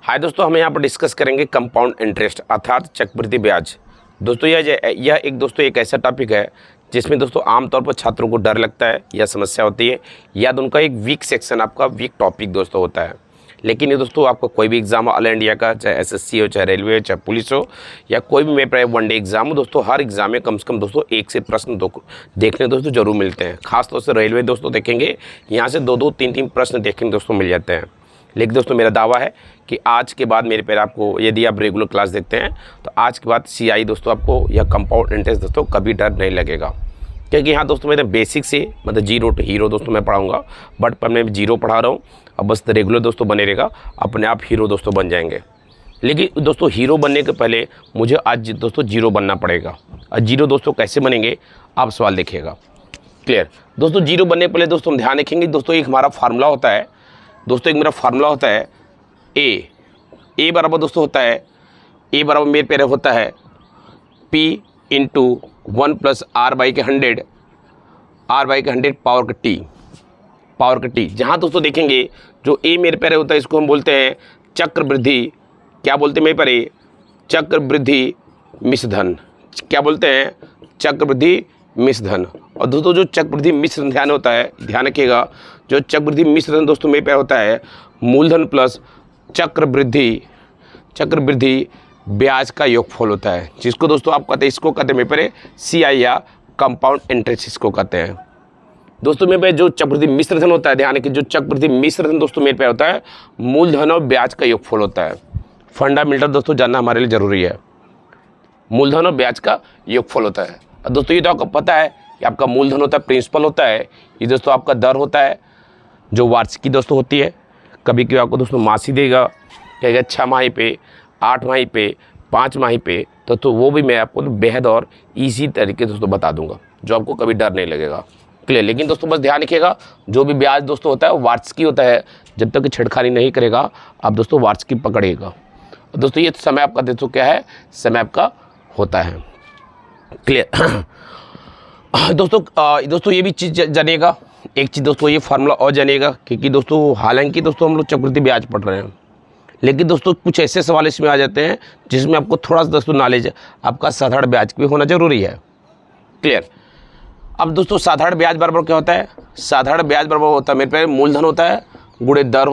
हाय दोस्तों, हम यहाँ पर डिस्कस करेंगे कंपाउंड इंटरेस्ट अर्थात चक्रवृद्धि ब्याज। दोस्तों यह एक ऐसा टॉपिक है जिसमें दोस्तों आमतौर पर छात्रों को डर लगता है या समस्या होती है या तो उनका एक वीक सेक्शन, आपका वीक टॉपिक दोस्तों होता है। लेकिन ये दोस्तों आपका कोई भी एग्जाम हो, ऑल इंडिया का, चाहे एसएससी हो, चाहे रेलवे हो, चाहे पुलिस हो, या कोई भी मेरे वनडे एग्जाम हो दोस्तों, हर एग्जाम में कम से कम दोस्तों एक से प्रश्न देखने दोस्तों जरूर मिलते हैं। खासतौर से रेलवे दोस्तों देखेंगे, यहाँ से दो तीन प्रश्न देखने दोस्तों मिल जाते हैं। लेकिन दोस्तों मेरा दावा है कि आज के बाद मेरे पैर आपको, यदि आप रेगुलर क्लास देखते हैं तो आज के बाद सीआई दोस्तों आपको या कंपाउंड इंटरेस्ट दोस्तों कभी डर नहीं लगेगा, क्योंकि यहाँ दोस्तों मेरे बेसिक से मतलब जीरो टू हीरो दोस्तों मैं पढ़ाऊँगा। बट पर मैं जीरो पढ़ा रहा हूँ, अब बस रेगुलर दोस्तों बने रहेगा, अपने आप हीरो दोस्तों बन जाएंगे। लेकिन दोस्तों हीरो बनने के पहले मुझे आज दोस्तों जीरो बनना पड़ेगा। और जीरो दोस्तों कैसे बनेंगे आप सवाल देखिएगा। क्लियर दोस्तों, जीरो बनने के पहले दोस्तों हम ध्यान रखेंगे दोस्तों, एक हमारा फार्मूला होता है दोस्तों, एक मेरा फार्मूला होता है ए बराबर दोस्तों होता है, ए बराबर मेरे पेरे होता है P इंटू 1 + R/100 पावर का टी। जहाँ दोस्तों देखेंगे जो ए मेरे पेरे होता है इसको हम बोलते हैं चक्रवृद्धि, क्या बोलते हैं मेरे पेरे, चक्रवृद्धि मिश्रधन। क्या बोलते हैं? चक्रवृद्धि मिश्रधन। और दोस्तों जो चक्रवृद्धि मिश्रधन ध्यान होता है, ध्यान रखिएगा, जो चक्रवृद्धि मिश्रधन दोस्तों मेरे पे होता है मूलधन प्लस चक्रवृद्धि ब्याज का योगफल होता है, जिसको दोस्तों आप कहते हैं, इसको कहते हैं मेरे पे सीआई या कंपाउंड इंटरेस्ट इसको कहते हैं। दोस्तों मेरे पे जो चक्रवृद्धि मिश्रधन होता है, ध्यान रखिए, जो चक्रवृद्धि मिश्रधन दोस्तों मेरे पे होता है मूलधन और ब्याज का योगफल होता है। फंडामेंटल दोस्तों जानना हमारे लिए जरूरी है, मूलधन और ब्याज का योगफल होता है। और दोस्तों ये तो आपको पता है कि आपका मूलधन होता है प्रिंसिपल होता है, ये दोस्तों आपका दर होता है जो वार्षिकी दोस्तों होती है। कभी कभी आपको दोस्तों मासी देगा, कहेगा 6 माही पे, 8 माही पे, 5 माही पे, तो वो भी मैं आपको बेहद और इजी तरीके से दोस्तों बता दूंगा, जो आपको कभी डर नहीं लगेगा। क्लियर। लेकिन दोस्तों बस ध्यान रखिएगा, जो भी ब्याज दोस्तों होता है वो वार्षिकी होता है, जब तक छेड़खानी नहीं करेगा आप दोस्तों वार्षिकी पकड़िएगा। दोस्तों ये समय आपका दोस्तों क्या है, समय आपका होता है। क्लियर। दोस्तों ये भी चीज़ जानिएगा, एक चीज़ दोस्तों ये फार्मूला और जानिएगा, क्योंकि दोस्तों हालांकि दोस्तों हम लोग चक्रवृद्धि ब्याज पढ़ रहे हैं, लेकिन दोस्तों कुछ ऐसे सवाल इसमें आ जाते हैं जिसमें आपको थोड़ा सा दोस्तों नॉलेज आपका साधारण ब्याज भी होना जरूरी है। क्लियर। अब दोस्तों साधारण ब्याज बराबर क्या होता है? साधारण ब्याज बराबर होता है मेरे पे मूलधन होता है गुणे दर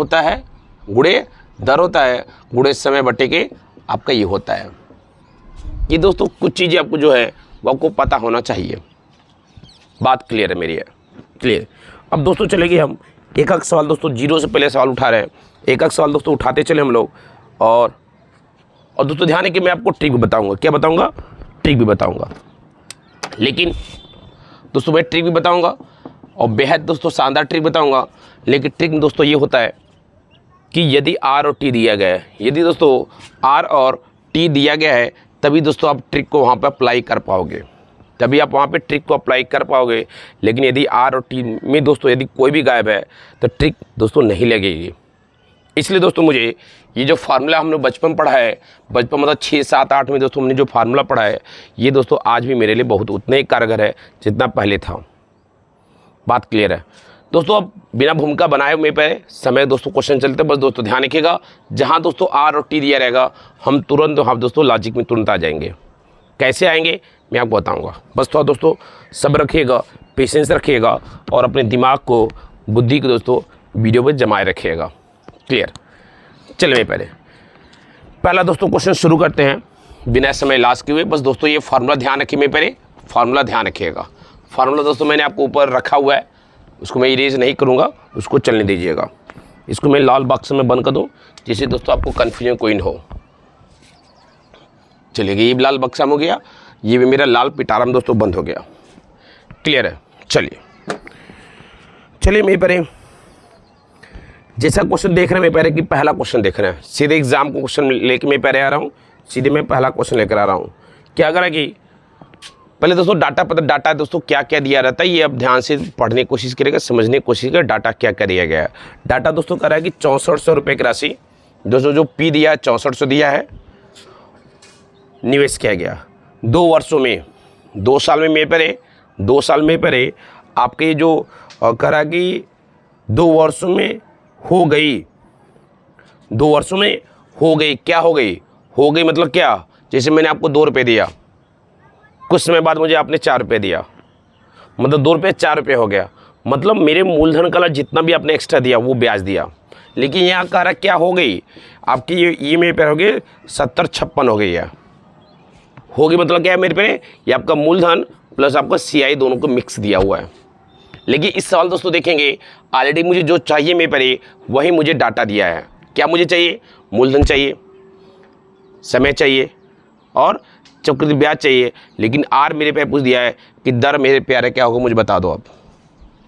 होता है, गुणे समय बटे के आपका ये होता है। ये दोस्तों कुछ चीज़ें आपको जो है वो आपको पता होना चाहिए। बात क्लियर है मेरी है? क्लियर। अब दोस्तों चलेंगे हम एक सवाल दोस्तों, जीरो से पहले सवाल उठा रहे हैं, एक सवाल दोस्तों उठाते चले हम लोग। और दोस्तों ध्यान है कि मैं आपको ट्रिक भी बताऊंगा। क्या बताऊंगा? ट्रिक भी बताऊंगा। लेकिन दोस्तों मैं ट्रिक भी बताऊंगा और बेहद दोस्तों शानदार ट्रिक बताऊंगा। लेकिन ट्रिक में दोस्तों ये होता है कि यदि R और T दिया गया है, यदि दोस्तों R और T दिया गया है, तभी दोस्तों आप ट्रिक को वहाँ पर अप्लाई कर पाओगे, तभी आप वहाँ पे ट्रिक को अप्लाई कर पाओगे। लेकिन यदि R और T में दोस्तों यदि कोई भी गायब है तो ट्रिक दोस्तों नहीं लगेगी। इसलिए दोस्तों मुझे ये जो फार्मूला हमने बचपन पढ़ा है, बचपन मतलब 6, 7, 8 में दोस्तों हमने जो फार्मूला पढ़ा है, ये दोस्तों आज भी मेरे लिए बहुत उतना ही कारगर है जितना पहले था। बात क्लियर है दोस्तों। अब बिना भूमिका बनाए मेरे पे समय दोस्तों क्वेश्चन चलते हैं। बस दोस्तों ध्यान रखिएगा, जहाँ दोस्तों R और T दिया रहेगा हम तुरंत वहाँ दोस्तों लॉजिक में तुरंत आ जाएंगे। कैसे आएंगे मैं आपको बताऊंगा। बस थोड़ा दोस्तों सब्र रखिएगा, पेशेंस रखिएगा और अपने दिमाग को, बुद्धि को दोस्तों वीडियो पर जमाए रखिएगा। क्लियर। चलिए पहला दोस्तों क्वेश्चन शुरू करते हैं बिना समय लास्ट किए हुए। बस दोस्तों ये फार्मूला ध्यान रखिए, मेरे पहले फार्मूला ध्यान रखिएगा। फार्मूला दोस्तों मैंने आपको ऊपर रखा हुआ है, उसको मैं इरेज नहीं करूँगा, उसको चलने दीजिएगा। इसको मैं लाल बॉक्स में बंद कर दूँ जिससे दोस्तों आपको कन्फ्यूजन कोई न हो। चलिए ये लाल बक्सा हो गया, ये भी मेरा लाल पिटारम दोस्तों बंद हो गया। क्लियर है? चलिए मेरे परे जैसा क्वेश्चन देख रहे हैं, मेरे पहले कि पहला क्वेश्चन देख रहे हैं, सीधे एग्जाम को क्वेश्चन लेके मैं पहले आ रहा हूँ, सीधे मैं पहला क्वेश्चन लेकर आ रहा हूँ। क्या करा कि पहले दोस्तों डाटा दोस्तों क्या क्या दिया रहता है, ये अब ध्यान से पढ़ने की कोशिश करेगा, समझने की कोशिश करेगा डाटा क्या क्या दिया गया है। डाटा दोस्तों कह रहा है कि 6400 रुपये की राशि दोस्तों जो P दिया है 6400 दिया है, निवेश किया गया 2 वर्षों में, 2 साल में मेरे परे आपके जो करा कि 2 वर्षों में हो गई, 2 वर्षों में हो गई, क्या हो गई, हो गई मतलब क्या, जैसे मैंने आपको 2 रुपये दिया, कुछ समय बाद मुझे आपने 4 रुपये दिया, मतलब 2 रुपये 4 रुपये हो गया, मतलब मेरे मूलधन का जितना भी आपने एक्स्ट्रा दिया वो ब्याज दिया। लेकिन यहाँ कह रहा क्या हो गई आपकी, ये मेरे पे हो गई 70-56 हो गई है, हो गई मतलब क्या है मेरे पे, ये आपका मूलधन प्लस आपका CI दोनों को मिक्स दिया हुआ है। लेकिन इस सवाल दोस्तों देखेंगे, ऑलरेडी मुझे जो चाहिए मेरे पे वही मुझे डाटा दिया है। क्या मुझे चाहिए, मूलधन चाहिए, समय चाहिए और चक्रवृद्धि ब्याज चाहिए, लेकिन आर मेरे पे पूछ दिया है कि दर मेरे प्यारे क्या होगा, मुझे बता दो। अब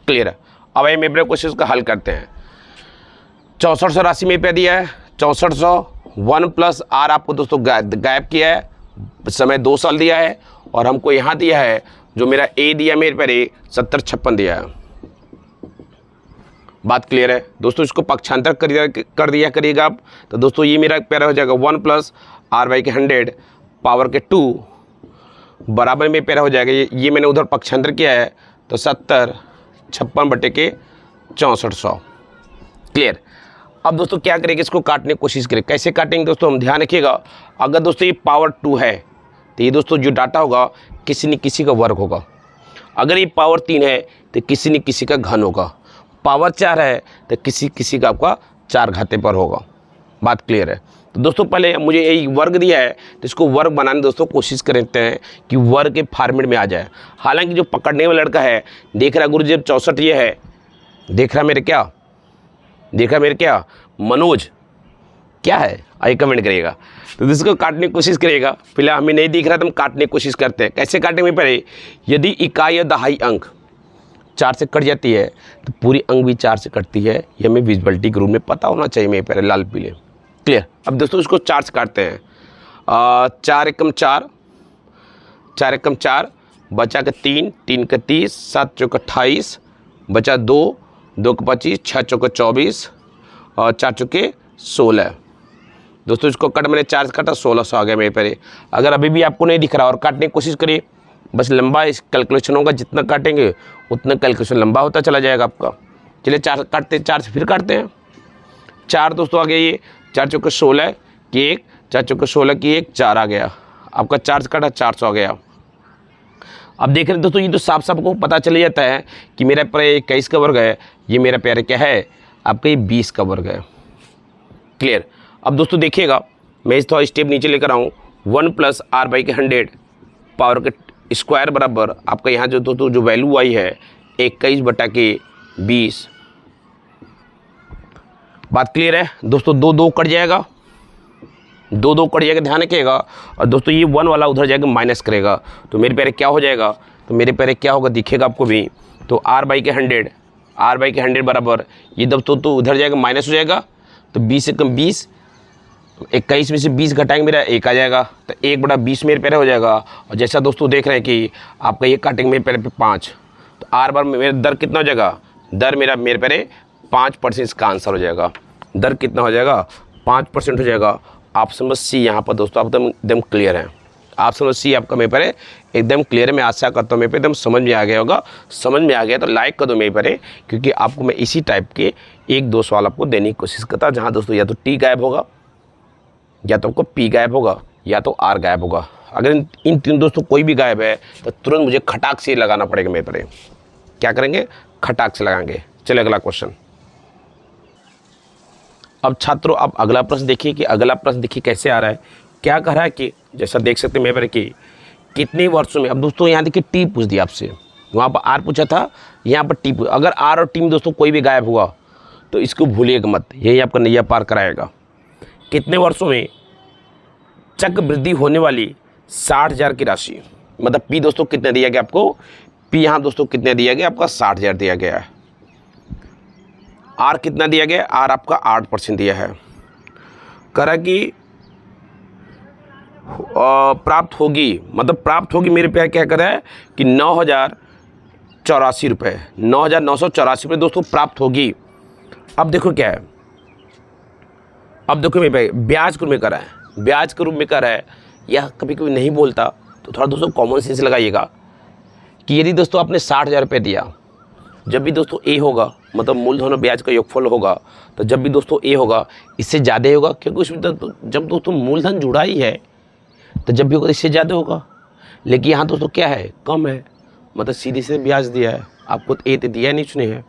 क्लियर है। अब ये मेरे क्वेश्चन का हल करते हैं। 6400 राशि मेरे पे दिया है, 6400 1 प्लस आर आपको दोस्तों गायब किया है, समय 2 साल दिया है, और हमको यहाँ दिया है जो मेरा ए दिया मेरे पे 70-56 दिया है। बात क्लियर है दोस्तों, इसको पक्षांतर कर दिया करिएगा आप। तो दोस्तों ये मेरा प्यारा हो जाएगा 1 प्लस R/100 पावर के 2 बराबर में प्यारा हो जाएगा, ये मैंने उधर पक्षांतर किया है, तो 70-56/6400। क्लियर। अब दोस्तों क्या करेंगे, इसको काटने की कोशिश करें। कैसे काटेंगे दोस्तों, हम ध्यान रखिएगा, अगर दोस्तों ये पावर 2 है तो ये दोस्तों जो डाटा होगा किसी न किसी का वर्ग होगा। अगर ये पावर 3 है तो किसी न किसी का घन होगा। पावर 4 है तो किसी का आपका 4 घाते पर होगा। बात क्लियर है। तो दोस्तों पहले मुझे यही वर्ग दिया है तो इसको वर्ग बनाने दोस्तों कोशिश करते हैं कि वर्ग के फॉर्मेट में आ जाए। हालांकि जो पकड़ने वाला लड़का है देख रहा गुरु जी 64 ये है, देख रहा मेरे क्या मनोज क्या है, आइए कमेंट करिएगा। तो इसको काटने की कोशिश करिएगा। फिलहाल हमें नहीं दिख रहा तो हम काटने की कोशिश करते हैं। कैसे काटेंगे पहले, यदि इकाई या दहाई अंक 4 से कट जाती है तो पूरी अंक भी 4 से कटती है, ये हमें विजिबिलिटी के रूप में पता होना चाहिए मेरे पहले लाल पीले। क्लियर। अब दोस्तों इसको 4 से काटते हैं। 4 एकम 4, 4 एकम 4, बचा के 3, 3 का 30, 7 चौका 28, बचा 2, 2 का 25, 6 चौका 24 और 4 चौके 16। दोस्तों इसको कट मैंने 4 से काटा, 1600 आ गया मेरे पे। अगर अभी भी आपको नहीं दिख रहा और काटने की कोशिश करिए, बस लंबा इस कैलकुलेशन होगा, जितना काटेंगे उतना कैलकुलेशन लंबा होता चला जाएगा आपका। चलिए 4 काटते हैं, 4 से फिर काटते हैं। 4 दोस्तों आ गया, ये 4 चौके 16 की 1, 4 चौके 16 की 1, 4 आ गया आपका। 4 से काटा 400 आ गया। अब देख रहे हैं दोस्तों, ये तो साफ साफ को पता चल जाता है कि मेरा प्यारे 21 का वर्ग है, ये मेरा प्यारे क्या है आपका, ये 20 का वर्ग है। क्लियर। अब दोस्तों देखिएगा, मैं इस थोड़ा स्टेप नीचे लेकर आऊँ। 1 प्लस R/100 पावर के स्क्वायर बराबर आपका यहाँ जो दोस्तों जो वैल्यू आई है 21/20। बात क्लियर है दोस्तों, 2 कट जाएगा, 2 कट जाएगा, ध्यान रखिएगा। और दोस्तों ये 1 वाला उधर जाएगा माइनस करेगा, तो मेरे प्यारे क्या हो जाएगा, तो मेरे प्यारे क्या होगा दिखेगा आपको भी। तो R/100 बराबर ये दोस्तों तो उधर जाएगा माइनस हो जाएगा, तो 20 से कम 20, 21 में से 20 घटाएंगे मेरा 1 आ जाएगा, तो 1/20 मेरे प्यारे हो जाएगा। और जैसा दोस्तों देख रहे हैं कि आपका ये काटेंगे मेरे प्यारे पे 5, तो R बार मेरा दर कितना हो जाएगा, दर मेरे प्यारे 5% इसका आंसर हो जाएगा। दर कितना हो जाएगा, 5% हो जाएगा। ऑप्शन नंबर सी यहाँ पर दोस्तों आप एकदम क्लियर है। ऑप्शन नंबर सी आपका मेरे पर एकदम क्लियर है। मैं आशा करता हूँ मेरे पे एकदम समझ में आ गया होगा। समझ में आ गया तो लाइक कर दो मेरे पर, क्योंकि आपको मैं इसी टाइप के 1-2 सवाल आपको देने की कोशिश करता हूँ, जहाँ दोस्तों या तो टी गायब होगा, या तो आपको पी गायब होगा, या तो आर गायब होगा। अगर इन 3 दोस्तों कोई भी गायब है तो तुरंत मुझे खटाक से लगाना पड़ेगा मेरे पर। क्या करेंगे, खटाक से लगाएंगे। चलिए अगला क्वेश्चन। अब छात्रों आप अगला प्रश्न देखिए कि अगला प्रश्न देखिए कैसे आ रहा है। क्या कह रहा है कि जैसा देख सकते हैं मेरे पर कि कितने वर्षों में, अब दोस्तों यहाँ देखिए टी पूछ दिया आपसे, वहाँ पर आर पूछा था, यहाँ पर टी पूछ। अगर आर और टी में दोस्तों कोई भी गायब हुआ तो इसको भूलिएगा मत, यही आपका नैया पार कराएगा। कितने वर्षों में चक्रवृद्धि होने वाली 60,000 की राशि, मतलब पी दोस्तों कितने दिया गया आपको, पी यहाँ दोस्तों कितने दिया गया आपका 60,000 दिया गया है। आर कितना दिया गया, आर आपका 8% दिया है। करा कि प्राप्त होगी, मतलब प्राप्त होगी मेरे पे क्या करा है कि 9,084 रुपये, 9,984 रुपये दोस्तों प्राप्त होगी। अब देखो क्या है, अब देखो मेरे पे ब्याज के रूप में करा है, ब्याज के रूप में करा है, या कभी कभी नहीं बोलता तो थोड़ा दोस्तों कॉमन सेंस लगाइएगा कि यदि दोस्तों आपने 60,000 रुपये दिया, जब भी दोस्तों ए होगा मतलब मूलधन और ब्याज का योगफल होगा, तो जब भी दोस्तों ए होगा इससे ज़्यादा होगा, क्योंकि उसमें तो जब दोस्तों मूलधन जुड़ा ही है तो जब भी होगा इससे ज़्यादा होगा। लेकिन यहाँ दोस्तों क्या है, कम है, मतलब सीधे से ब्याज दिया है आपको, तो ए तो दिया नहीं उसने है,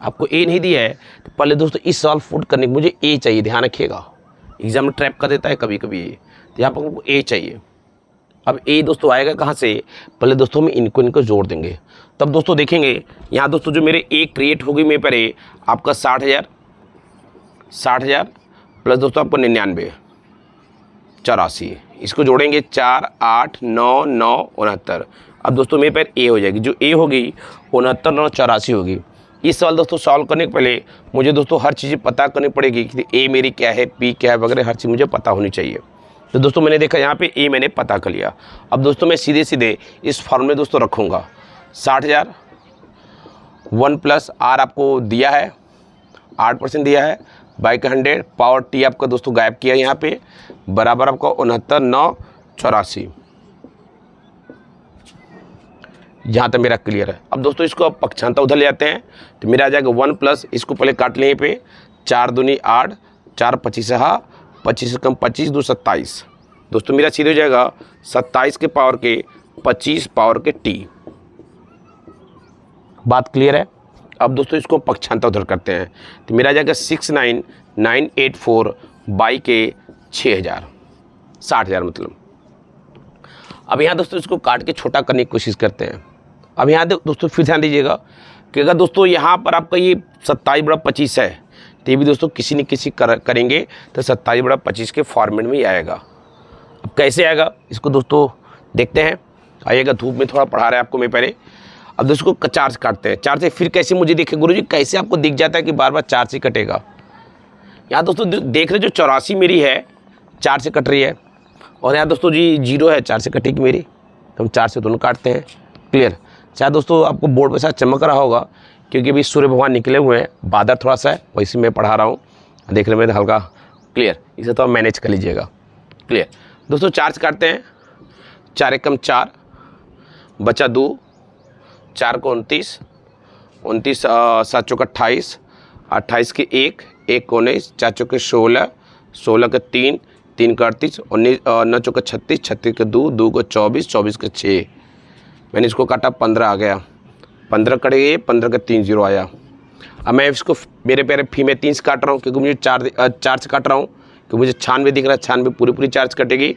आपको ए नहीं दिया है। तो पहले दोस्तों इस सवाल फुट करने के मुझे ए चाहिए, ध्यान रखिएगा, एग्जाम में ट्रैप कर देता है कभी कभी ये, तो यहाँ पर हमको ए चाहिए। अब ए दोस्तों आएगा कहाँ से, पहले दोस्तों हम इनको जोड़ देंगे, तब दोस्तों देखेंगे यहाँ दोस्तों जो मेरे ए क्रिएट होगी मेरे पर ए आपका 60,000 प्लस दोस्तों आपको 99, 84, इसको जोड़ेंगे 4, 8, 9, 9, 69। अब दोस्तों मेरे पर ए हो जाएगी, जो ए होगी 69, 9, 84 होगी। इस सवाल दोस्तों सॉल्व करने के पहले मुझे दोस्तों हर चीज़ पता करनी पड़ेगी कि ए मेरी क्या है, पी क्या है वगैरह, हर चीज़ मुझे पता होनी चाहिए। तो दोस्तों मैंने देखा यहाँ पे ए मैंने पता कर लिया। अब दोस्तों मैं सीधे सीधे इस फॉर्मूले दोस्तों रखूँगा 60,000 1 प्लस आर आपको दिया है 8% दिया है बाई का 100 पावर टी आपका दोस्तों गायब किया यहाँ पे, बराबर आपका 69, 9, 84। यहाँ तक मेरा क्लियर है। अब दोस्तों इसको अब पक्षांतर उधर ले जाते हैं, तो मेरा आ जाएगा 1 प्लस, इसको पहले काट लें पे 4 दूनी 8, 4 25 हाँ 25 से कम 25 2 27। दोस्तों मेरा सीधे हो जाएगा 27 के पावर के 25 पावर के टी। बात क्लियर है। अब दोस्तों इसको पक्षांतर उधर करते हैं, तो मेरा आ जाएगा 69,984 बाई के 6,000, 60,000 मतलब। अब यहाँ दोस्तों इसको काट के छोटा करने की कोशिश करते हैं। अब यहाँ दोस्तों फिर ध्यान दीजिएगा कि अगर दोस्तों यहाँ पर आपका ये 27/25 है, तो ये भी दोस्तों किसी न किसी करेंगे तो 27/25 के फॉर्मेट में ही आएगा। अब कैसे आएगा इसको दोस्तों देखते हैं, आइएगा, धूप में थोड़ा पढ़ा रहे हैं आपको मैं पहले। अब दोस्तों को 4 से काटते हैं, 4 से फिर कैसे मुझे देखे गुरुजी, कैसे आपको दिख जाता है कि बार बार 4 से कटेगा। यहाँ दोस्तों देख रहे जो 84 मेरी है 4 से कट रही है, और यहाँ दोस्तों जी 0 है 4 से कटेगी मेरी, तो हम 4 से दोनों काटते हैं। क्लियर। शायद दोस्तों आपको बोर्ड पे शायद चमक रहा होगा, क्योंकि अभी सूर्य भगवान निकले हुए हैं, बादल थोड़ा सा है, वैसे मैं पढ़ा रहा हूँ, देखने में हल्का। क्लियर, इसे तो आप मैनेज कर लीजिएगा। क्लियर दोस्तों, 4 से काटते हैं, 4 एकम 4 बचा 2, 4 को 29, 29 7 चौका 28, 28 के 1, 1 को 19, 4 चौके 16, 16 के 3, 3 का 38, 19 9 चौका 36, 36 के 2, 2 को 24, 24 के 6। मैंने इसको काटा 15 आ गया, 15 कट गए, 15 का 3 0 आया। अब मैं इसको मेरे प्यारे फी में 3 से काट रहा हूँ, क्योंकि मुझे 4 से काट रहा हूँ, क्योंकि मुझे 96 दिख रहा है, 96 पूरी 4 से कटेगी।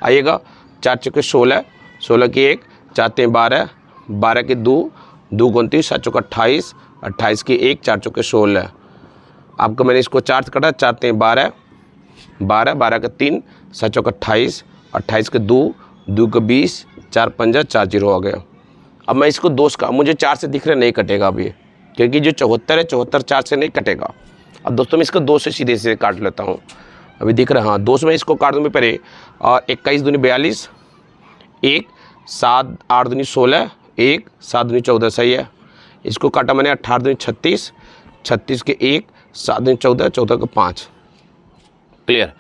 आइएगा, 4 चौके 16, 16 के 1, 4 ते 12, 12 के 2, 2 को 29, 7 चौका 28, 28 के 1, 4 चौके 16। आपको मैंने इसको 4 से काटा, 4 ते 12, 12, 12 का 3, 7 चौका 28, 28 के 2, 2 का 20, 4 पंजा 4 0 हो गया। अब मैं इसको 2 का, मुझे 4 से दिख रहा नहीं कटेगा अभी, क्योंकि जो 74 है 74 4 से नहीं कटेगा। अब दोस्तों मैं इसको 2 से सीधे से काट लेता हूँ, अभी दिख रहा है। हाँ, 2 से मैं इसको काट दूँगी पहले, और 21 दूनी 42, 1 7 8 दूनी 16, 1 7 दूनी 14, सही है। इसको काटा मैंने 18 दूनी 36, 36 के 1, 7 दूनी 14, 14 का 5। क्लियर।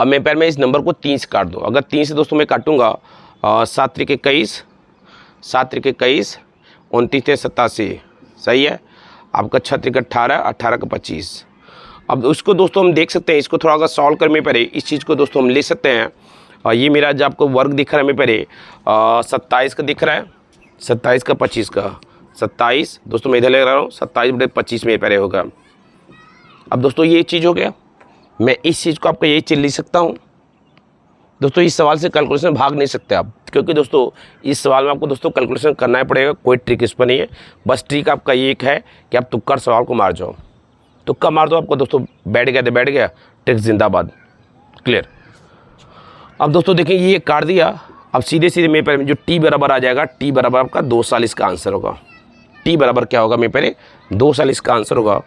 अब मैं पैर में इस नंबर को 3 से काट दूँ, अगर 3 से दोस्तों मैं काटूँगा 7 त्रिक 21, 7 त्रिक 21, 29 थे 87, सही है। आपका 6 त्रिक 18, 18 का 25। अब उसको दोस्तों हम देख सकते हैं, इसको थोड़ा अगर सॉल्व कर में पड़े, इस चीज़ को दोस्तों हम ले सकते हैं। और ये मेरा जो आपको वर्ग दिख रहा है में पड़े 27 का दिख रहा है, 27 का 25 का, 27 दोस्तों मैं इधर ले रहा हूँ, 27/25 में पड़े होगा। अब दोस्तों ये चीज़ हो गया, मैं इस चीज़ को आपका यही चीज़ लिख सकता हूँ। दोस्तों इस सवाल से कैलकुलेशन भाग नहीं सकते आप, क्योंकि दोस्तों इस सवाल में आपको दोस्तों कैलकुलेशन करना ही पड़ेगा, कोई ट्रिक इस पर नहीं है। बस ट्रिक आपका ये एक है कि आप तुक्का सवाल को मार जाओ, तुक्का मार दो, आपको दोस्तों बैठ गया तो बैठ गया, ट्रिक जिंदाबाद। क्लियर। अब दोस्तों देखिए ये काट दिया, अब सीधे सीधे मेरे पर जो टी बराबर आ जाएगा, टी बराबर आपका 2 साल इसका आंसर होगा। टी बराबर क्या होगा मेरे पे, 2 साल इसका आंसर होगा।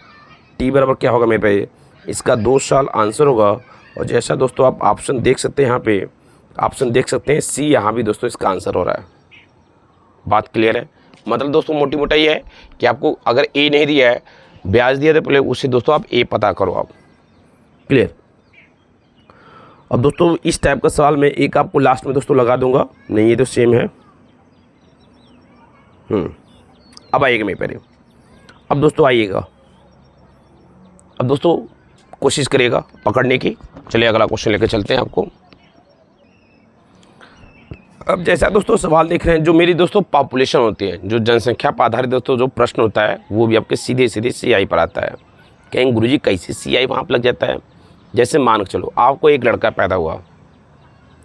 टी बराबर क्या होगा मेरे पे, इसका 2 साल आंसर होगा। और जैसा दोस्तों आप ऑप्शन देख सकते हैं, यहाँ पे ऑप्शन देख सकते हैं सी, यहाँ भी दोस्तों इसका आंसर हो रहा है। बात क्लियर है। मतलब दोस्तों मोटी मोटा ये है कि आपको अगर ए नहीं दिया है, ब्याज दिया तो पहले उससे दोस्तों आप ए पता करो आप। क्लियर। अब दोस्तों इस टाइप का सवाल मैं एक आपको लास्ट में दोस्तों लगा दूंगा, नहीं ये तो सेम है। अब आइएगा मेरे पहले, अब दोस्तों आइएगा, अब दोस्तों कोशिश करिएगा पकड़ने की। चलिए अगला क्वेश्चन लेकर चलते हैं आपको। अब जैसा दोस्तों सवाल देख रहे हैं, जो मेरी दोस्तों पॉपुलेशन होती है, जो जनसंख्या पर आधारित दोस्तों जो प्रश्न होता है, वो भी आपके सीधे सीधे CI पर आता है। कहेंगे गुरुजी कैसे CI वहाँ पर लग जाता है? जैसे मान के चलो आपको एक लड़का पैदा हुआ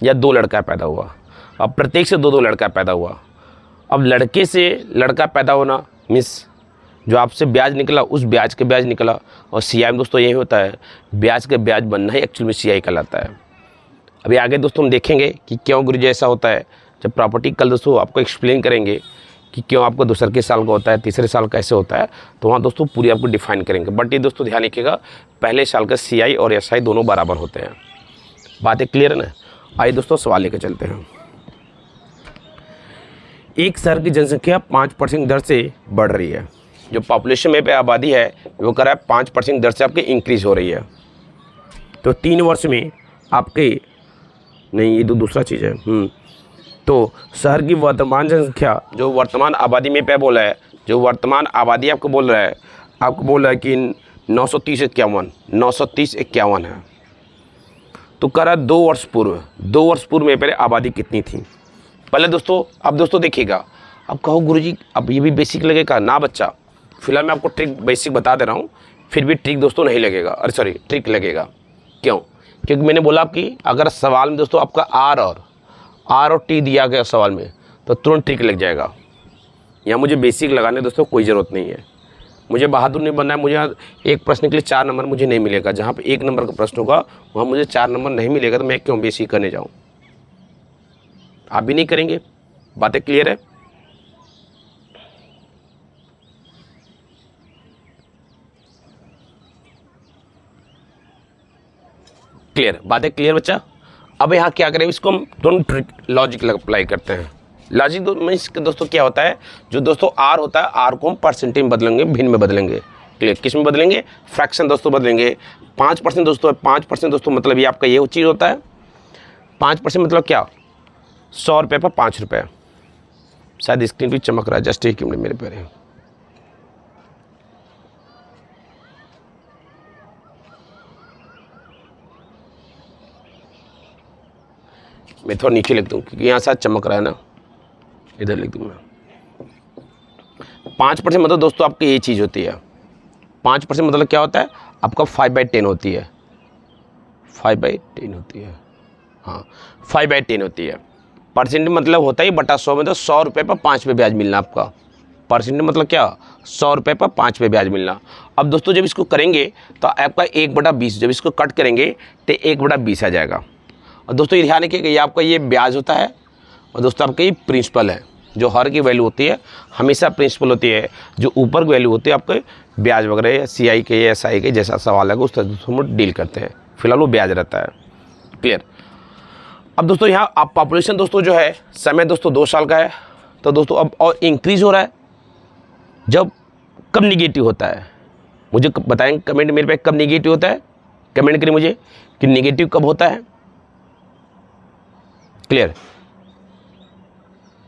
या 2 लड़का पैदा हुआ, अब प्रत्येक से 2-2 लड़का पैदा हुआ। अब लड़के से लड़का पैदा होना मीन्स जो आपसे ब्याज निकला उस ब्याज के ब्याज निकला, और CI में दोस्तों यही होता है, ब्याज के ब्याज बनना ही एक्चुअल में CI कहलाता है। अभी आगे दोस्तों हम देखेंगे कि क्यों गुरुजी ऐसा होता है। जब प्रॉपर्टी कल दोस्तों आपको एक्सप्लेन करेंगे कि क्यों आपको दूसरे के साल का होता है, तीसरे साल कैसे होता है, तो वहाँ दोस्तों पूरी आपको डिफाइन करेंगे। बट ये दोस्तों ध्यान रखिएगा, पहले साल का CI और SI दोनों बराबर होते हैं। बातें क्लियर है ना? आइए दोस्तों सवाल लेकर चलते हैं। एक शहर की जनसंख्या 5% दर से बढ़ रही है। जो पॉपुलेशन में पे आबादी है वो कर रहा है 5% दर से आपके इंक्रीज हो रही है। तो 3 वर्ष में आपके नहीं, ये तो दूसरा चीज़ है। तो शहर की वर्तमान जनसंख्या, जो वर्तमान आबादी में पे बोला है, जो वर्तमान आबादी आपको बोल रहा है कि 930-51 है। तो कह रहा है 2 वर्ष पूर्व में पहले आबादी कितनी थी पहले दोस्तों। अब दोस्तों देखिएगा, अब कहो गुरुजी अब ये भी बेसिक लगेगा ना बच्चा, फिलहाल मैं आपको ट्रिक बेसिक बता दे रहा हूँ, फिर भी ट्रिक दोस्तों नहीं लगेगा, अरे सॉरी ट्रिक लगेगा। क्यों? क्योंकि मैंने बोला कि अगर सवाल में दोस्तों आपका R और T दिया गया सवाल में तो तुरंत ट्रिक लग जाएगा। यहाँ मुझे बेसिक लगाने दोस्तों कोई ज़रूरत नहीं है, मुझे बहादुर नहीं बनना है। मुझे एक प्रश्न के लिए 4 नंबर मुझे नहीं मिलेगा, जहाँ पे 1 नंबर का प्रश्न होगा वहाँ मुझे 4 नंबर नहीं मिलेगा, तो मैं क्यों बेसिक करने जाऊँ? आप भी नहीं करेंगे। बातें क्लियर है? क्लियर, बातें क्लियर बच्चा। अब यहाँ क्या करें, इसको हम दोनों ट्रिक लॉजिक अप्लाई करते हैं। लॉजिक दोस्तों क्या होता है, जो दोस्तों R होता है, R को हम परसेंटेज में बदलेंगे, भिन्न में बदलेंगे। क्लियर, किस में बदलेंगे? फ्रैक्शन दोस्तों बदलेंगे। 5% दोस्तों, 5% दोस्तों मतलब ये आपका ये चीज़ होता है। 5% मतलब क्या? 100 रुपये पर 5 रुपये। शायद स्क्रीन पर चमक रहा है, जस्ट एक मिनट मेरे पैर। मैं थोड़ा नीचे लिख दूँ क्योंकि यहाँ शायद चमक रहा है ना, इधर लिख दूँ मैं। 5% मतलब दोस्तों आपकी ये चीज़ होती है। 5% मतलब क्या होता है? आपका 5/10 होती है। 5/10 होती है, हाँ 5/10 होती है। परसेंट मतलब होता ही बटा 100 में, तो 100 रुपये पर 5 पे ब्याज मिलना आपका। परसेंट मतलब क्या? 100 रुपये पर 5 पे ब्याज मिलना। अब दोस्तों जब इसको करेंगे तो आपका 1/20, जब इसको कट करेंगे तो 1/20 आ जाएगा। और दोस्तों ये ध्यान रखिए कि ये आपका ये ब्याज होता है, और दोस्तों आपका ये प्रिंसिपल है। जो हर की वैल्यू होती है हमेशा प्रिंसिपल होती है, जो ऊपर की वैल्यू होती है आपके ब्याज वगैरह या CI के या SI के जैसा सवाल है उस तरह से हम डील करते हैं। फिलहाल वो ब्याज रहता है। क्लियर। अब दोस्तों यहाँ आप पॉपुलेशन दोस्तों जो है समय दोस्तों 2 साल का है, तो दोस्तों अब और इंक्रीज हो रहा है। जब कब निगेटिव होता है मुझे बताएंगे कमेंट मेरे पे, कब निगेटिव होता है? कमेंट करिए मुझे कि निगेटिव कब होता है। क्लियर,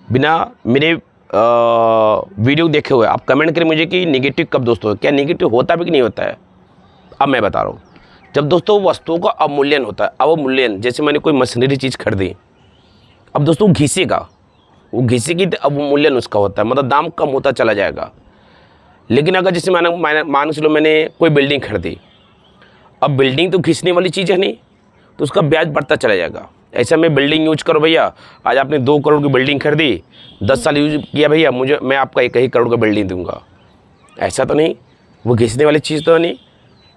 बिना मेरे वीडियो देखे हुए आप कमेंट करें मुझे कि नेगेटिव कब दोस्तों, क्या नेगेटिव होता भी कि नहीं होता है। अब मैं बता रहा हूँ, जब दोस्तों वस्तुओं का अवमूल्यन होता है, अवमूल्यन जैसे मैंने कोई मशीनरी चीज़ खरीदी, अब दोस्तों घिसेगा, वो घिसेगी तो अवमूल्यन उसका होता है, मतलब दाम कम होता चला जाएगा। लेकिन अगर जैसे मान के चलो मैंने कोई बिल्डिंग खरीदी, अब बिल्डिंग तो घिसने वाली चीज़ है नहीं, तो उसका ब्याज बढ़ता चला जाएगा। ऐसा में बिल्डिंग यूज करो भैया, आज आपने 2 करोड़ की बिल्डिंग खरीदी, 10 साल यूज किया भैया, मैं आपका 1 ही करोड़ का बिल्डिंग दूंगा, ऐसा तो नहीं, वो घिसने वाली चीज़ तो नहीं।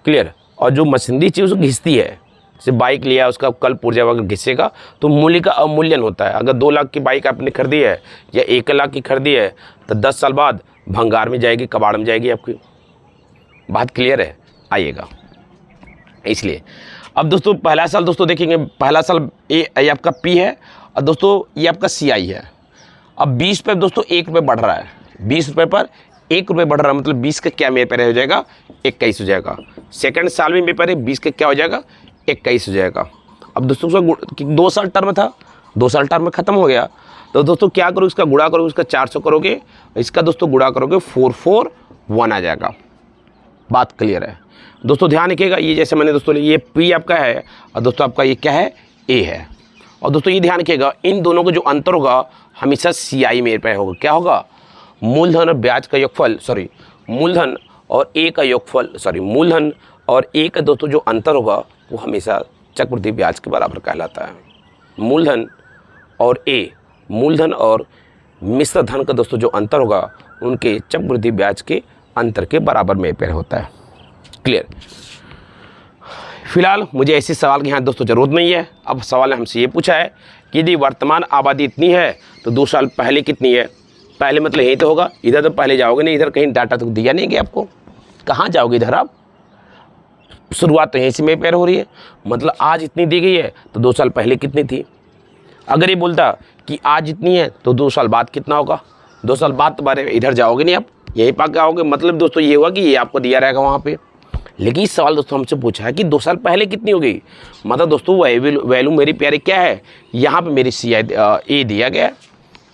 क्लियर। और जो मशीनरी चीज़ उसको घिसती है, जैसे बाइक लिया उसका कल पुर्जा वगैरह घिसेगा तो मूल्य का अवमूल्यन होता है। अगर 2 लाख की बाइक आपने खरीदी है या 1 लाख की खरीदी है तो 10 साल बाद भंगार में जाएगी, कबाड़ में जाएगी आपकी। बात क्लियर है? आइएगा। इसलिए अब दोस्तों पहला साल दोस्तों देखेंगे, पहला साल ये आपका P है और दोस्तों ये आपका CI है। अब 20 पे दोस्तों 1 रुपये बढ़ रहा है, 20 रुपये पर 1 रुपये बढ़ रहा है, मतलब 20 का क्या मेरे पे हो जाएगा 21 हो जाएगा। सेकंड साल में मेरे पे 20 का क्या हो जाएगा 21 हो जाएगा। अब दोस्तों उसका 2 साल टर्म था, 2 साल टर्म में ख़त्म हो गया, तो दोस्तों क्या करो, इसका गुणा करो, इसका 400 करोगे, इसका दोस्तों गुणा करोगे 44 1 आ जाएगा। बात क्लियर है दोस्तों, ध्यान रखिएगा। ये जैसे मैंने दोस्तों ये P आपका है और दोस्तों आपका ये क्या है, A है। और दोस्तों ये ध्यान रखिएगा, इन दोनों का जो अंतर होगा हमेशा CI मेरे पे होगा। क्या होगा, मूलधन और ब्याज का योगफल, सॉरी मूलधन और A का योगफल, सॉरी मूलधन और A का दोस्तों जो अंतर होगा वो हमेशा चक्रवृद्धि ब्याज के बराबर कहलाता है। मूलधन और A, मूलधन और मिश्र धन का दोस्तों जो अंतर होगा उनके चक्रवृद्धि ब्याज के अंतर के बराबर में पेयर होता है। क्लियर। फिलहाल मुझे ऐसे सवाल की यहाँ दोस्तों ज़रूरत नहीं है। अब सवाल ने हमसे ये पूछा है कि यदि वर्तमान आबादी इतनी है तो 2 साल पहले कितनी है। पहले मतलब यही तो होगा, इधर तो पहले जाओगे नहीं, इधर कहीं डाटा तो दिया नहीं गया आपको, कहाँ जाओगे इधर आप। शुरुआत तो यहीं से में पेयर हो रही है, मतलब आज इतनी दी गई है तो 2 साल पहले कितनी थी। अगर ये बोलता कि आज इतनी है तो 2 साल बाद कितना होगा, 2 साल बाद तुम्हारे इधर जाओगे नहीं आप, यहीं पाके आओगे, मतलब दोस्तों ये हुआ कि ये आपको दिया रहेगा वहाँ पे। लेकिन इस सवाल दोस्तों हमसे पूछा है कि 2 साल पहले कितनी हो गई, मतलब दोस्तों वैल्यू मेरी प्यारे क्या है, यहाँ पे मेरी CI A दिया गया है।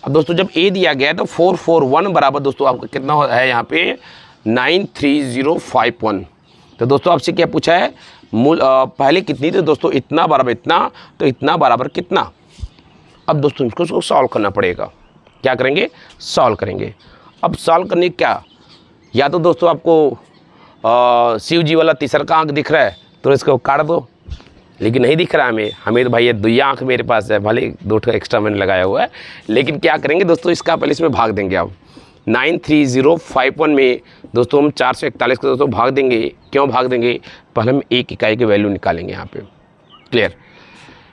अब दोस्तों जब A दिया गया है तो 441 बराबर दोस्तों आपका कितना है यहाँ पे 93051। तो दोस्तों आपसे क्या पूछा है, पहले कितनी, तो दोस्तों इतना बराबर इतना, तो इतना बराबर कितना। अब दोस्तों इसको सॉल्व करना पड़ेगा। क्या करेंगे, सॉल्व करेंगे। अब सॉल्व करने क्या, या तो दोस्तों आपको शिव जी वाला तीसरा का आँख दिख रहा है तो इसको काट दो, लेकिन नहीं दिख रहा है हमें तो भाई ये 2 आँख मेरे पास है, भले 2 एक्स्ट्रा मैंने लगाया हुआ है। लेकिन क्या करेंगे दोस्तों, इसका पहले इसमें भाग देंगे। अब 93051 में दोस्तों हम 441 को दोस्तों भाग देंगे। क्यों भाग देंगे, पहले हम 1 इकाई की वैल्यू निकालेंगे यहाँ पे। क्लियर।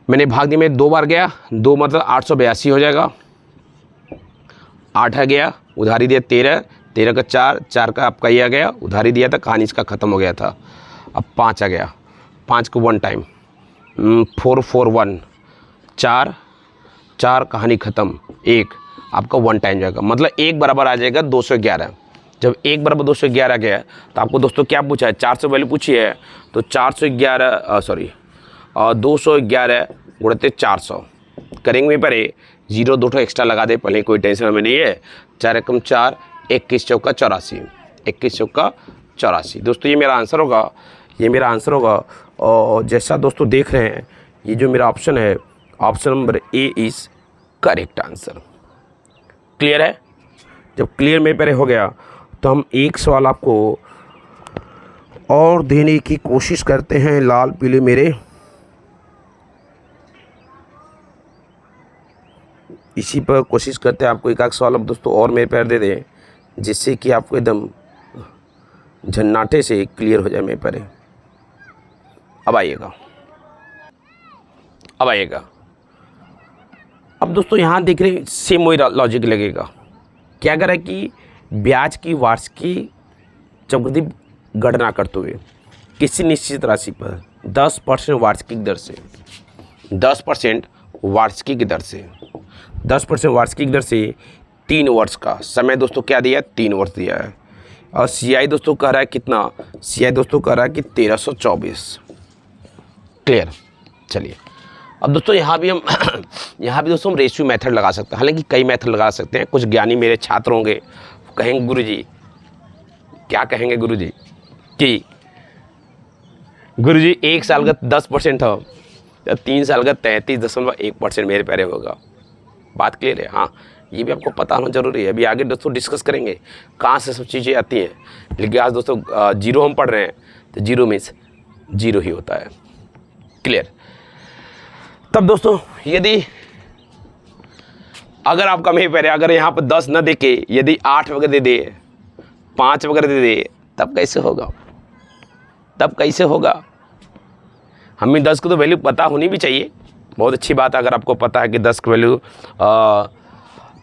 मैंने भाग दिया में 2 बार गया, 2 मतलब 882 हो जाएगा। 8 आ गया, उधारी दिया 13, 13 का 4, 4 का आपका ये आ गया, उधारी दिया था, कहानी इसका ख़त्म हो गया था। अब 5 आ गया, 5 को 1 टाइम 441, 4, 4 कहानी ख़त्म, 1 आपका 1 टाइम जाएगा, मतलब 1 बराबर आ जाएगा 211। जब 1 बराबर 211 गया तो आपको दोस्तों क्या पूछा है, 400 वैल्यू पूछी है, तो 411 सॉरी 211 गुणित 400 करेंगे। में परे 0 2 एक्स्ट्रा लगा दे, पहले कोई टेंशन हमें नहीं है। 4 एकम 4, 21 चौका 84, 21 चौका 84। दोस्तों ये मेरा आंसर होगा, ये मेरा आंसर होगा। और जैसा दोस्तों देख रहे हैं, ये जो मेरा ऑप्शन है, option number A is correct answer. Clear है। जब क्लियर में पहले हो गया तो हम एक सवाल आपको और देने की कोशिश करते हैं। लाल पीले मेरे, इसी पर कोशिश करते हैं आपको एक आध सवाल अब दोस्तों और मेरे पैर दे दें, जिससे कि आपको एकदम झन्नाटे से क्लियर हो जाए मेरे पैर। अब आइएगा, अब आइएगा। अब दोस्तों यहाँ देख रहे हैं सेम वही लॉजिक लगेगा। क्या करें कि ब्याज की वार्षिकी चक्रवृद्धि गणना करते हुए किसी निश्चित राशि पर 10% वार्षिक दर से, 10% वार्षिक दर से, 10% वार्षिक दर से 3 वर्ष का समय दोस्तों क्या दिया है, 3 वर्ष दिया है। और CI दोस्तों कह रहा है कितना, CI दोस्तों कह रहा है कि 1324। क्लियर। चलिए अब दोस्तों यहाँ भी हम यहाँ भी दोस्तों हम रेशियो मेथड लगा सकते हैं। हालांकि कई मेथड लगा सकते हैं। कुछ ज्ञानी मेरे छात्र होंगे, कहेंगे गुरुजी, क्या कहेंगे गुरुजी, कि गुरुजी 1 साल का 10% हो तो 3 साल का 33.1% मेरे पैरे होगा। बात क्लियर है। हाँ, ये भी आपको पता होना जरूरी है। अभी आगे दोस्तों डिस्कस करेंगे कहाँ से सब चीज़ें आती हैं। लेकिन आज दोस्तों 0 हम पढ़ रहे हैं तो 0 में 0 ही होता है। क्लियर। तब दोस्तों यदि अगर आपका मेरे पैरे अगर यहाँ पर 10 न दे के यदि 8 वगैरह दे दे, 5 वगैरह दे दे, तब कैसे होगा, तब कैसे होगा। हमें 10 को तो वैल्यू पता होनी भी चाहिए। बहुत अच्छी बात है अगर आपको पता है कि 10 की वैल्यू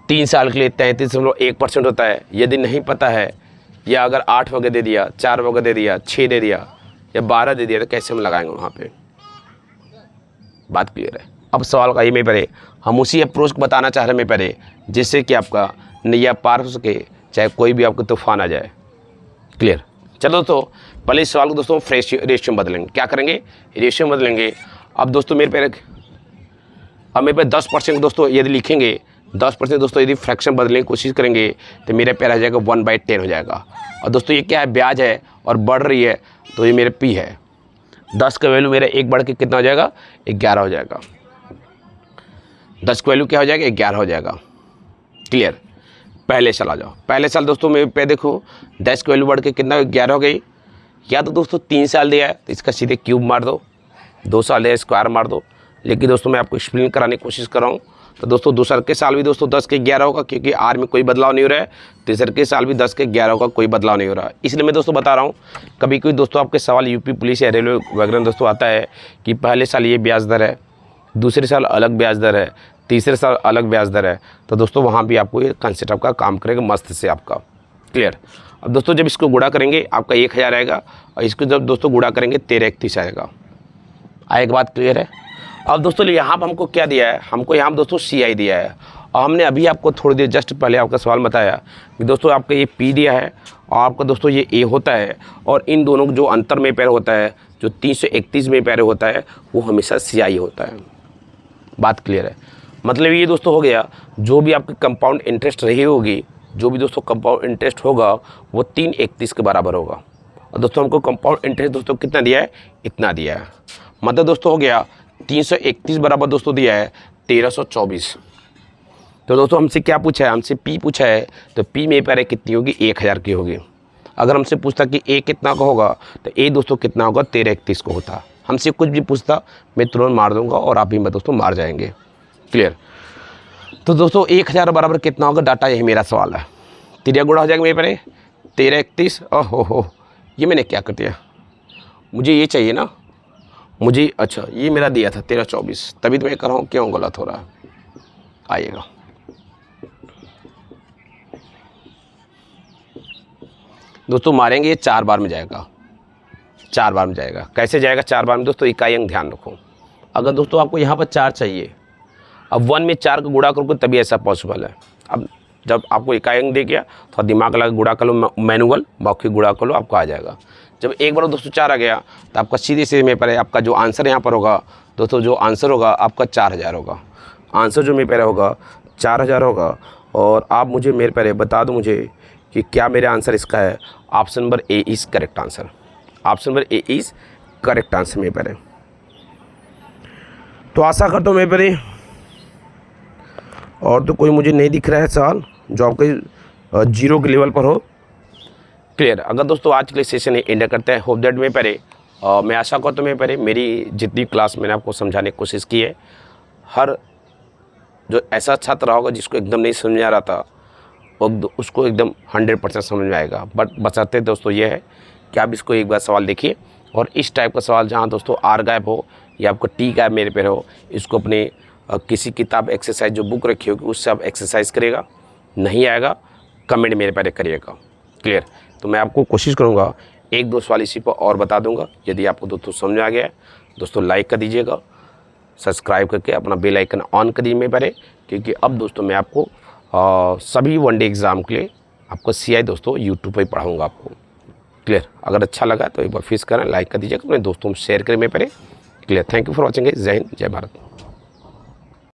3 साल के लिए 33.1% होता है। यदि नहीं पता है, या अगर 8 वगैरह दे दिया, 4 वगैरह दे दिया, 6 दे दिया या 12 दे दिया, तो कैसे हम लगाएंगे वहाँ पे। बात क्लियर है। अब सवाल का ये में पहले हम उसी अप्रोच को बताना चाह रहे हैं में पहले, जिससे कि आपका नैया पार हो सके, चाहे कोई भी आपको तूफान आ जाए। क्लियर। चलो दोस्तों पहले इस सवाल को दोस्तों रेशियो बदलेंगे। क्या करेंगे, रेशियो बदलेंगे। अब दोस्तों मेरे पे 10% दोस्तों यदि लिखेंगे 10% दोस्तों यदि फ्रैक्शन बदलने की कोशिश करेंगे तो मेरा पेयर आ जाएगा 1/10 हो जाएगा। और दोस्तों ये क्या है, ब्याज है और बढ़ रही है, तो ये मेरे पी है। 10 का वैल्यू मेरा 1 बढ़ के कितना हो जाएगा, 11 हो जाएगा। 10 का वैल्यू क्या हो जाएगा, 11 हो जाएगा। क्लियर। पहले साल आ जाओ। पहले साल दोस्तों मेरे पे देखो 10 की वैल्यू बढ़ के कितना 11 हो गई। या तो दोस्तों 3 साल दिया है तो इसका सीधे क्यूब मार दो, 2 साल दिया स्क्वायर मार दो। लेकिन दोस्तों मैं आपको एक्सप्लेन कराने की कोशिश कर रहा हूँ। तो दोस्तों दूसरे के साल भी दोस्तों 10 के 11 होगा, क्योंकि आर में कोई बदलाव नहीं हो रहा है। तीसरे के साल भी 10 के 11 होगा, कोई बदलाव नहीं हो रहा है। इसलिए मैं दोस्तों बता रहा हूँ, कभी कोई दोस्तों आपके सवाल यूपी पुलिस या रेलवे वगैरह दोस्तों आता है कि पहले साल ये ब्याज दर है, दूसरे साल अलग ब्याज दर है, तीसरे साल अलग ब्याज दर है, तो दोस्तों वहाँ भी आपको ये कंसेप्ट आपका काम करेगा मस्त से आपका। क्लियर। अब दोस्तों जब इसको गुणा करेंगे आपका 1000 आएगा, और इसको जब दोस्तों गुणा करेंगे 1331 आएगा। एक बात क्लियर है। अब दोस्तों यहाँ पर हमको क्या दिया है, हमको यहाँ पर दोस्तों CI दिया है। और हमने अभी आपको थोड़ी देर जस्ट पहले आपका सवाल बताया कि दोस्तों आपका ये P दिया है और आपका दोस्तों ये A होता है, और इन दोनों जो अंतर में पैर होता है, जो 331 में पैर होता है, वो हमेशा CI होता है। बात क्लियर है। मतलब ये दोस्तों हो गया, जो भी आपकी कंपाउंड इंटरेस्ट रही होगी, जो भी दोस्तों कंपाउंड इंटरेस्ट होगा वो 331 के बराबर होगा। और दोस्तों हमको कंपाउंड इंटरेस्ट दोस्तों कितना दिया है, इतना दिया है। मतलब दोस्तों हो गया 331 बराबर दोस्तों दिया है 1324। तो दोस्तों हमसे क्या पूछा है, हमसे P पूछा है, तो P में पैरे कितनी होगी, 1000 की होगी। अगर हमसे पूछता कि A कितना का होगा, तो A दोस्तों कितना होगा, 1331 को होता। हमसे कुछ भी पूछता मैं तुरंत मार दूंगा और आप भी मैं दोस्तों मार जाएंगे। क्लियर। तो दोस्तों 1000 बराबर कितना होगा, डाटा यही मेरा सवाल है। 3 गुणा हो जाएगा मेरे पैरे 1331। ओहो, ये मैंने क्या कर दिया, मुझे ये चाहिए ना, मुझे अच्छा ये मेरा दिया था 1324, तभी तो मैं कर रहा हूँ, क्यों गलत हो रहा है। आइएगा दोस्तों, मारेंगे ये 4 बार में जाएगा, 4 बार में जाएगा। कैसे जाएगा 4 बार में दोस्तों, इकाई अंक ध्यान रखो। अगर दोस्तों आपको यहाँ पर 4 चाहिए, अब 1 में 4 का गुणा करोगे तभी ऐसा पॉसिबल है। अब जब आपको इकाई अंक दे गया तो दिमाग लगा गुणा कर लो, मैनुअल बाकी गुणा कर लो, आपको आ जाएगा। जब एक बार दोस्तों 4 आ गया तो आपका सीधे सीधे में पड़े आपका जो आंसर यहाँ पर होगा दोस्तों, जो आंसर होगा आपका 4000 होगा। आंसर जो मेरे पहले होगा 4000 होगा। और आप मुझे मेरे पहले बता दो मुझे कि क्या मेरा आंसर इसका है। Option number A is correct answer. Option number A is correct answer मेरे पहले। तो आशा करता हूँ मेरे पहले और तो कोई मुझे नहीं दिख रहा है सवाल जो आपके 0 के लेवल पर हो। क्लियर। अगर दोस्तों आज के लिए सेशन एंड करते हैं, होप दैट में पहले मैं आशा करता हूँ मैं पहले मेरी जितनी क्लास मैंने आपको समझाने की कोशिश की है, हर जो ऐसा छात्र होगा जिसको एकदम नहीं समझ आ रहा था वो उसको एकदम 100% समझ में आएगा। बट बचाते दोस्तों ये है कि आप इसको एक बार सवाल देखिए, और इस टाइप का सवाल जहाँ दोस्तों R गायब हो या आपका T गायब मेरे पे हो, इसको अपने किसी किताब एक्सरसाइज जो बुक रखी होगी उससे आप एक्सरसाइज करिएगा। नहीं आएगा कमेंट मेरे पे करिएगा। क्लियर। तो मैं आपको कोशिश करूँगा 1-2 सवाल इसी पर और बता दूंगा। यदि आपको दोस्तों समझ आ गया है दोस्तों लाइक कर दीजिएगा, सब्सक्राइब करके अपना बेल आइकन ऑन कर दीजिए मेरे पे, क्योंकि अब दोस्तों मैं आपको सभी वनडे एग्ज़ाम के लिए आपको CI दोस्तों यूट्यूब पर ही पढ़ाऊँगा आपको। क्लियर। अगर अच्छा लगा तो एक बार फिर करें, लाइक कर दीजिएगा, अपने दोस्तों में शेयर करें मेरे पे। Clear. Thank you for watching. जय हिंद, जय भारत।